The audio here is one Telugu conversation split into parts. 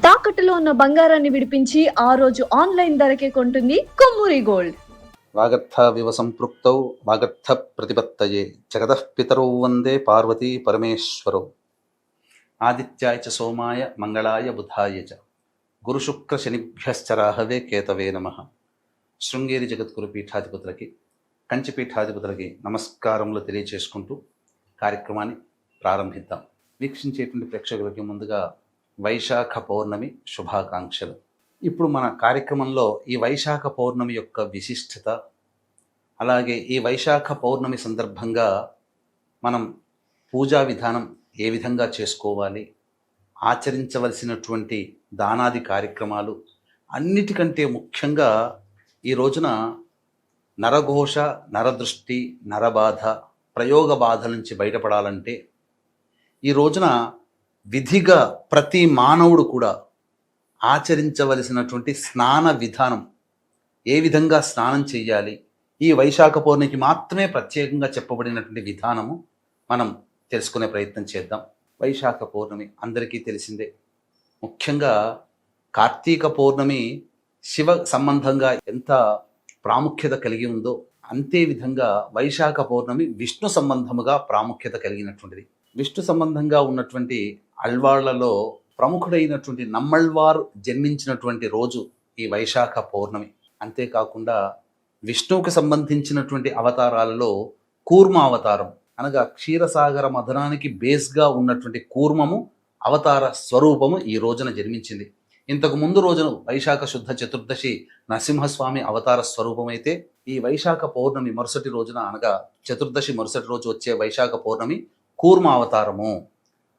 తాకట్టులో ఉన్న బంగారాన్ని విడిపించి ఆ రోజు ఆన్లైన్ ధరకే కొంటుంది కొమ్మూరి గోల్డ్. వాగర్థ వివ సంపృక్తౌ వాగర్థ ప్రతిపత్తయే జగతః పితరౌ వందే పార్వతీ పరమేశ్వరౌ. ఆదిత్యాయ చ సోమాయ మంగళాయ బుధాయ చ గురుశుక్ర శనిభ్యశ్చ రాహవే కేతవే నమః. శృంగేరి జగద్గురు పీఠాధిపతులకి, కంచి పీఠాధిపతులకి నమస్కారములు తెలియచేసుకుంటూ కార్యక్రమాన్ని ప్రారంభిద్దాం. వీక్షించేటువంటి ప్రేక్షకులకి ముందుగా వైశాఖ పౌర్ణమి శుభాకాంక్షలు. ఇప్పుడు మన కార్యక్రమంలో ఈ వైశాఖ పౌర్ణమి యొక్క విశిష్టత, అలాగే ఈ వైశాఖ పౌర్ణమి సందర్భంగా మనం పూజా విధానం ఏ విధంగా చేసుకోవాలి, ఆచరించవలసినటువంటి దానాది కార్యక్రమాలు, అన్నిటికంటే ముఖ్యంగా ఈ రోజున నరఘోష, నరదృష్టి, నరబాధ, ప్రయోగ బాధల నుంచి బయటపడాలంటే ఈ రోజున విధిగా ప్రతి మానవుడు కూడా ఆచరించవలసినటువంటి స్నాన విధానం, ఏ విధంగా స్నానం చేయాలి, ఈ వైశాఖ పౌర్ణమికి మాత్రమే ప్రత్యేకంగా చెప్పబడినటువంటి విధానము మనం తెలుసుకునే ప్రయత్నం చేద్దాం. వైశాఖ పౌర్ణమి అందరికీ తెలిసిందే. ముఖ్యంగా కార్తీక పౌర్ణమి శివ సంబంధంగా ఎంత ప్రాముఖ్యత కలిగి ఉందో, అంతే విధంగా వైశాఖ పౌర్ణమి విష్ణు సంబంధముగా ప్రాముఖ్యత కలిగినటువంటిది. విష్ణు సంబంధంగా ఉన్నటువంటి అల్వాళ్లలో ప్రముఖుడైనటువంటి నమ్మళ్వారు జన్మించినటువంటి రోజు ఈ వైశాఖ పౌర్ణమి. అంతేకాకుండా విష్ణువుకు సంబంధించినటువంటి అవతారాలలో కూర్మ అవతారం, అనగా క్షీరసాగర మథనానికి బేస్గా ఉన్నటువంటి కూర్మము అవతార స్వరూపము ఈ రోజున జన్మించింది. ఇంతకు ముందు రోజున వైశాఖ శుద్ధ చతుర్దశి నరసింహస్వామి అవతార స్వరూపమైతే, ఈ వైశాఖ పౌర్ణమి మరుసటి రోజున, అనగా చతుర్దశి మరుసటి రోజు వచ్చే వైశాఖ పౌర్ణమి కూర్మ అవతారము.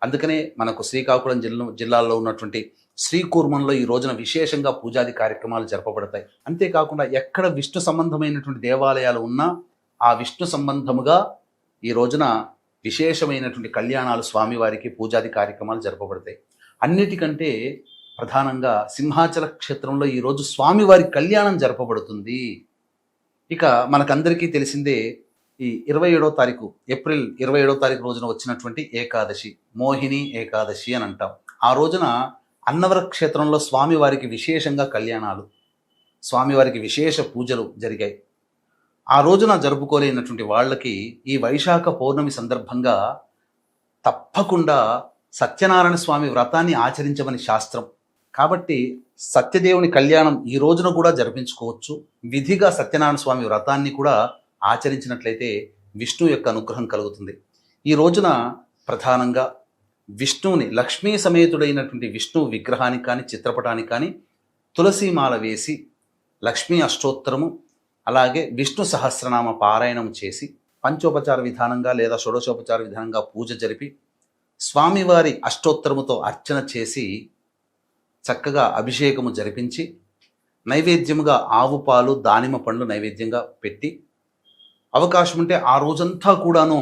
అందుకనే మనకు శ్రీకాకుళం జిల్లాలో ఉన్నటువంటి శ్రీకూర్మంలో ఈ రోజున విశేషంగా పూజాది కార్యక్రమాలు జరపబడతాయి. అంతేకాకుండా ఎక్కడ విష్ణు సంబంధమైనటువంటి దేవాలయాలు ఉన్నా ఆ విష్ణు సంబంధముగా ఈ రోజున విశేషమైనటువంటి కళ్యాణాలు, స్వామివారికి పూజాది కార్యక్రమాలు జరపబడతాయి. అన్నిటికంటే ప్రధానంగా సింహాచల క్షేత్రంలో ఈరోజు స్వామివారి కళ్యాణం జరపబడుతుంది. ఇక మనకందరికీ తెలిసిందే, ఈ 27వ తారీఖు ఏప్రిల్ 27వ తారీఖు రోజున వచ్చినటువంటి ఏకాదశి, మోహిని ఏకాదశి అని అంటాం. ఆ రోజున అన్నవర క్షేత్రంలో స్వామివారికి విశేషంగా కళ్యాణాలు, స్వామివారికి విశేష పూజలు జరిగాయి. ఆ రోజున జరుపుకోలేనటువంటి వాళ్ళకి ఈ వైశాఖ పౌర్ణమి సందర్భంగా తప్పకుండా సత్యనారాయణ స్వామి వ్రతాన్ని ఆచరించమని శాస్త్రం. కాబట్టి సత్యదేవుని కళ్యాణం ఈ రోజున కూడా జరిపించుకోవచ్చు. విధిగా సత్యనారాయణ స్వామి వ్రతాన్ని కూడా ఆచరించినట్లయితే విష్ణు యొక్క అనుగ్రహం కలుగుతుంది. ఈ రోజున ప్రధానంగా విష్ణువుని, లక్ష్మీ సమేతుడైనటువంటి విష్ణు విగ్రహానికి కానీ చిత్రపటానికి కానీ తులసీమాల వేసి లక్ష్మీ అష్టోత్తరము, అలాగే విష్ణు సహస్రనామ పారాయణం చేసి పంచోపచార విధానంగా లేదా షోడశోపచార విధానంగా పూజ జరిపి స్వామివారి అష్టోత్తరముతో అర్చన చేసి చక్కగా అభిషేకము జరిపించి నైవేద్యముగా ఆవు పాలు, దానిమ్మ పండ్లు నైవేద్యంగా పెట్టి, అవకాశం ఉంటే ఆ రోజంతా కూడాను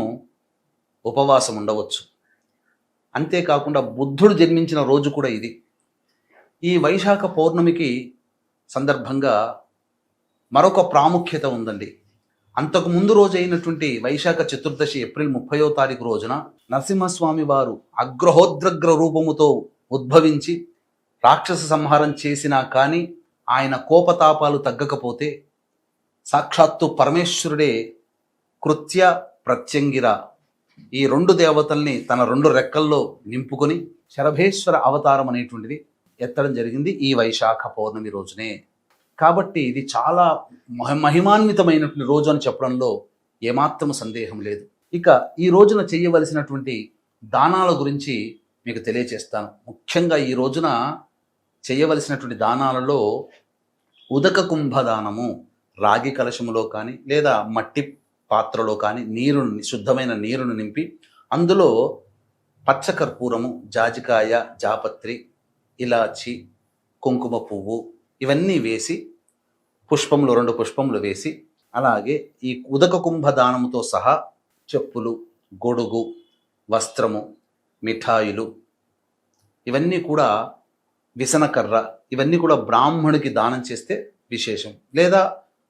ఉపవాసం ఉండవచ్చు. అంతేకాకుండా బుద్ధుడు జన్మించిన రోజు కూడా ఇది. ఈ వైశాఖ పౌర్ణమికి సందర్భంగా మరొక ప్రాముఖ్యత ఉందండి. అంతకు ముందు రోజు అయినటువంటి వైశాఖ చతుర్దశి ఏప్రిల్ 30వ తారీఖు రోజున నరసింహస్వామి వారు అగ్రహోద్రగ్ర రూపముతో ఉద్భవించి రాక్షస సంహారం చేసినా కానీ ఆయన కోపతాపాలు తగ్గకపోతే సాక్షాత్తు పరమేశ్వరుడే కృత్య, ప్రత్యంగిర ఈ 2 దేవతల్ని తన 2 రెక్కల్లో నింపుకొని శరభేశ్వర అవతారం అనేటువంటిది ఎత్తడం జరిగింది ఈ వైశాఖ పౌర్ణమి రోజునే. కాబట్టి ఇది చాలా మహిమాన్వితమైనటువంటి రోజు అని చెప్పడంలో ఏమాత్రం సందేహం లేదు. ఇక ఈ రోజున చేయవలసినటువంటి దానాల గురించి మీకు తెలియచేస్తాను. ముఖ్యంగా ఈ రోజున చేయవలసినటువంటి దానాలలో ఉదక కుంభదానము, రాగి కలశములో కానీ లేదా మట్టి పాత్రలో కానీ శుద్ధమైన నీరును నింపి అందులో పచ్చకర్పూరము, జాజికాయ, జాపత్రి, ఇలాచి, కుంకుమ పువ్వు ఇవన్నీ వేసి పుష్పములు 2 పుష్పములు వేసి, అలాగే ఈ ఉదక కుంభదానముతో సహా చెప్పులు, గొడుగు, వస్త్రము, మిఠాయిలు, ఇవన్నీ కూడా విసనకర్ర, ఇవన్నీ కూడా బ్రాహ్మణుడికి దానం చేస్తే విశేషం. లేదా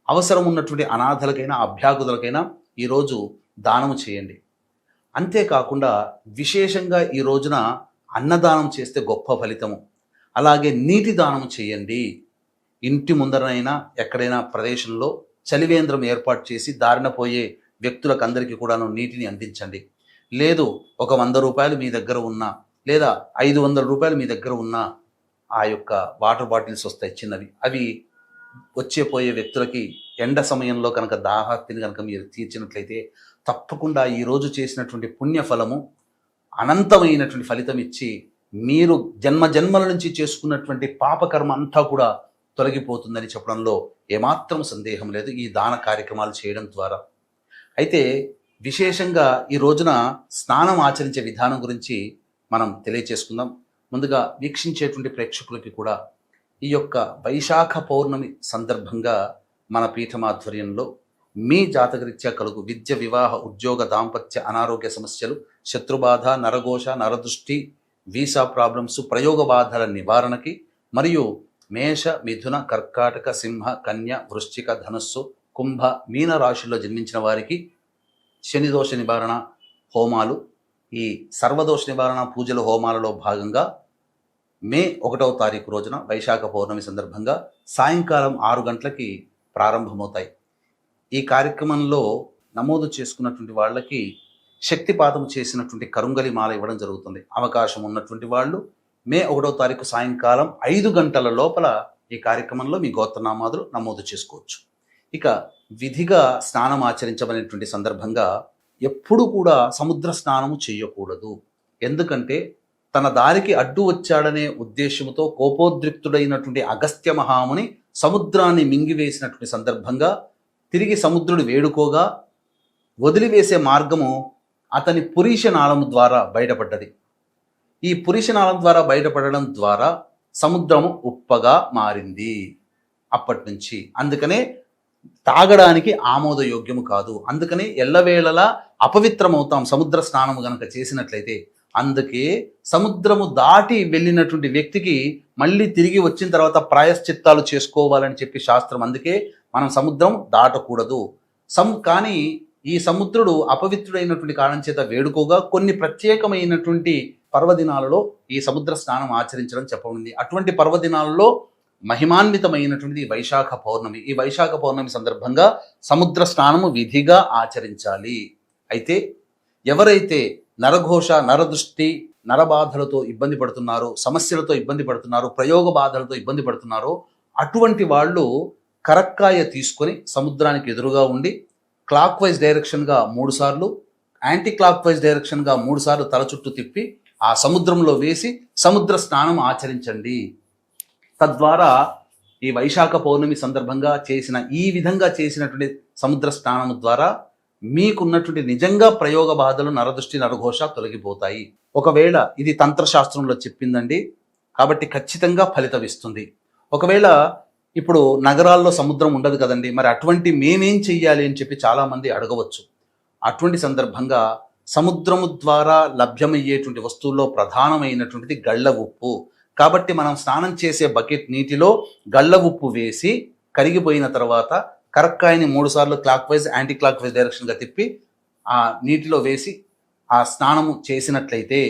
అవసరం ఉన్నటువంటి అనాథలకైనా అభ్యాగుతులకైనా ఈరోజు దానము చేయండి. అంతేకాకుండా విశేషంగా ఈ రోజున అన్నదానం చేస్తే గొప్ప ఫలితము. అలాగే నీటి దానం చేయండి. ఇంటి ముందరైనా ఎక్కడైనా ప్రదేశంలో చలివేంద్రం ఏర్పాటు చేసి దారిన పోయే వ్యక్తులకు అందరికీ కూడాను నీటిని అందించండి. లేదు ఒక 100 రూపాయలు మీ దగ్గర ఉన్నా లేదా 500 రూపాయలు మీ దగ్గర ఉన్నా ఆ యొక్క వాటర్ బాటిల్స్ వస్తాయి చిన్నవి, అవి వచ్చే పోయే వ్యక్తులకి ఎండ సమయంలో కనుక దాహార్తిని కనుక మీరు తీర్చినట్లయితే తప్పకుండా ఈరోజు చేసినటువంటి పుణ్యఫలము అనంతమైనటువంటి ఫలితం ఇచ్చి మీరు జన్మల నుంచి చేసుకున్నటువంటి పాపకర్మ అంతా కూడా తొలగిపోతుందని చెప్పడంలో ఏమాత్రం సందేహం లేదు ఈ దాన కార్యక్రమాలు చేయడం ద్వారా. అయితే విశేషంగా ఈ రోజున స్నానం ఆచరించే విధానం గురించి మనం తెలియచేసుకుందాం. ముందుగా వీక్షించేటువంటి ప్రేక్షకులకి కూడా ఈ యొక్క వైశాఖ పౌర్ణమి సందర్భంగా మన పీఠమాధ్వర్యంలో మీ జాతకరీత్యా కలుగు విద్య, వివాహ, ఉద్యోగ, దాంపత్య, అనారోగ్య సమస్యలు, శత్రుబాధ, నరఘోష, నరదృష్టి, వీసా ప్రాబ్లమ్స్, ప్రయోగ బాధల నివారణకి మరియు మేష, మిథున, కర్కాటక, సింహ, కన్య, వృశ్చిక, ధనుస్సు, కుంభ, మీన రాశుల్లో జన్మించిన వారికి శనిదోష నివారణ హోమాలు, ఈ సర్వదోష నివారణ పూజల హోమాలలో భాగంగా మే 1వ తారీఖు రోజున వైశాఖ పౌర్ణమి సందర్భంగా సాయంకాలం 6 గంటలకి ప్రారంభమవుతాయి. ఈ కార్యక్రమంలో నమోదు చేసుకున్నటువంటి వాళ్ళకి శక్తిపాతం చేసినటువంటి కరుంగలి మాల ఇవ్వడం జరుగుతుంది. అవకాశం ఉన్నటువంటి వాళ్ళు మే 1వ తారీఖు సాయంకాలం 5 గంటల లోపల ఈ కార్యక్రమంలో మీ గోత్రనామాదులు నమోదు చేసుకోవచ్చు. ఇక విధిగా స్నానం ఆచరించబడినటువంటి సందర్భంగా ఎప్పుడు కూడా సముద్ర స్నానము చేయకూడదు. ఎందుకంటే తన దారికి అడ్డు వచ్చాడనే ఉద్దేశంతో కోపోద్రిక్తుడైనటువంటి అగస్త్య మహాముని సముద్రాన్ని మింగివేసినటువంటి సందర్భంగా తిరిగి సముద్రుడు వేడుకోగా వదిలివేసే మార్గము అతని పురీషనాళము ద్వారా బయటపడ్డది. ఈ పురీషనాళం ద్వారా బయటపడడం ద్వారా సముద్రము ఉప్పగా మారింది. అప్పటి నుంచి అందుకనే తాగడానికి ఆమోదయోగ్యము కాదు. అందుకనే ఎల్లవేళలా అపవిత్రమవుతాం సముద్ర స్నానము గనక చేసినట్లయితే. అందుకే సముద్రము దాటి వెళ్ళినటువంటి వ్యక్తికి మళ్ళీ తిరిగి వచ్చిన తర్వాత ప్రాయశ్చిత్తాలు చేసుకోవాలని చెప్పి శాస్త్రం. అందుకే మనం సముద్రం దాటకూడదు. కానీ ఈ సముద్రుడు అపవిత్రుడైనటువంటి కారణం చేత వేడుకోగా కొన్ని ప్రత్యేకమైనటువంటి పర్వదినాలలో ఈ సముద్ర స్నానం ఆచరించడం చెప్పబడింది. అటువంటి పర్వదినాలలో మహిమాన్వితమైనటువంటిది వైశాఖ పౌర్ణమి. ఈ వైశాఖ పౌర్ణమి సందర్భంగా సముద్ర స్నానము విధిగా ఆచరించాలి. అయితే ఎవరైతే నరఘోష, నరదృష్టి, నరబాధలతో ఇబ్బంది పడుతున్నారో, సమస్యలతో ఇబ్బంది పడుతున్నారో, ప్రయోగ బాధలతో ఇబ్బంది పడుతున్నారో అటువంటి వాళ్ళు కరక్కాయ తీసుకొని సముద్రానికి ఎదురుగా ఉండి క్లాక్ వైజ్ డైరెక్షన్గా 3 సార్లు, యాంటీ క్లాక్ వైజ్ డైరెక్షన్గా 3 సార్లు తల చుట్టూ తిప్పి ఆ సముద్రంలో వేసి సముద్ర స్నానం ఆచరించండి. తద్వారా ఈ వైశాఖ పౌర్ణమి సందర్భంగా ఈ విధంగా చేసినటువంటి సముద్ర స్నానం ద్వారా మీకున్నటువంటి నిజంగా ప్రయోగ బాధలు, నరదృష్టి, నరఘోష తొలగిపోతాయి. ఒకవేళ ఇది తంత్రశాస్త్రంలో చెప్పిందండి కాబట్టి ఖచ్చితంగా ఫలితం ఇస్తుంది. ఒకవేళ ఇప్పుడు నగరాల్లో సముద్రం ఉండదు కదండి, మరి అటువంటి మేమేం చెయ్యాలి అని చెప్పి చాలామంది అడగవచ్చు. అటువంటి సందర్భంగా సముద్రము ద్వారా లభ్యమయ్యేటువంటి వస్తువుల్లో ప్రధానమైనటువంటిది గళ్ళ ఉప్పు. కాబట్టి మనం స్నానం చేసే బకెట్ నీటిలో గళ్ళ ఉప్పు వేసి కరిగిపోయిన తర్వాత కరక్కాయని 3 సార్లు clockwise, anticlockwise డైరెక్షన్గా తిప్పి ఆ నీటిలో వేసి ఆ స్నానము చేసినట్లయితే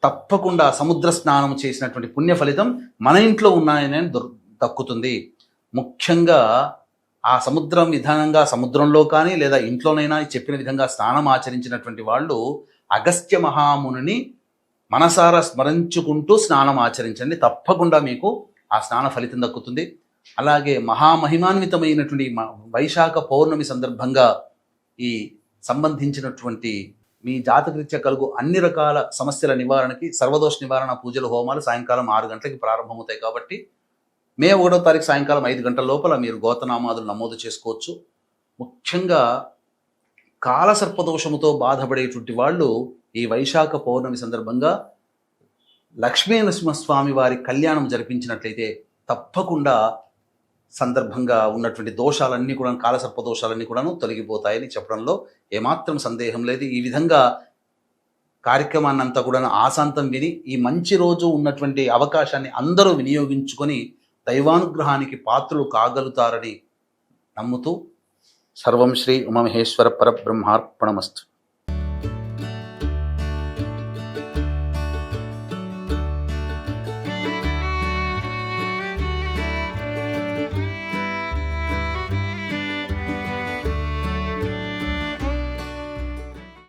తప్పకుండా సముద్ర స్నానం చేసినటువంటి పుణ్య ఫలితం మన ఇంట్లో ఉన్నాయని దక్కుతుంది. ముఖ్యంగా ఆ సముద్రం విధానంగా సముద్రంలో కానీ లేదా ఇంట్లోనైనా చెప్పిన విధంగా స్నానం ఆచరించినటువంటి వాళ్ళు అగస్త్య మహామునిని మనసారా స్మరించుకుంటూ స్నానం ఆచరించండి. తప్పకుండా మీకు ఆ స్నాన ఫలితం దక్కుతుంది. అలాగే మహామహిమాన్వితమైనటువంటి వైశాఖ పౌర్ణమి సందర్భంగా ఈ సంబంధించినటువంటి మీ జాతకరీత్యా కలుగు అన్ని రకాల సమస్యల నివారణకి సర్వదోష నివారణ పూజల హోమాలు సాయంకాలం 6 గంటలకి ప్రారంభమవుతాయి. కాబట్టి మే 1వ తారీఖు సాయంకాలం 5 గంటల లోపల మీరు గోత్రనామాదులు నమోదు చేసుకోవచ్చు. ముఖ్యంగా కాలసర్పదోషముతో బాధపడేటువంటి వాళ్ళు ఈ వైశాఖ పౌర్ణమి సందర్భంగా లక్ష్మీ నరసింహస్వామి వారి కళ్యాణం జరిపించినట్లయితే తప్పకుండా సందర్భంగా ఉన్నటువంటి దోషాలన్నీ కూడా, కాలసర్ప దోషాలన్నీ కూడాను తొలగిపోతాయని చెప్పడంలో ఏమాత్రం సందేహం లేదు. ఈ విధంగా కార్యక్రమాన్ని అంతా కూడా ఆశాంతం విని ఈ మంచి రోజు ఉన్నటువంటి అవకాశాన్ని అందరూ వినియోగించుకొని దైవానుగ్రహానికి పాత్రలు కాగలుగుతారని నమ్ముతూ సర్వం శ్రీ ఉమామహేశ్వర పరబ్రహ్మార్పణమస్తు.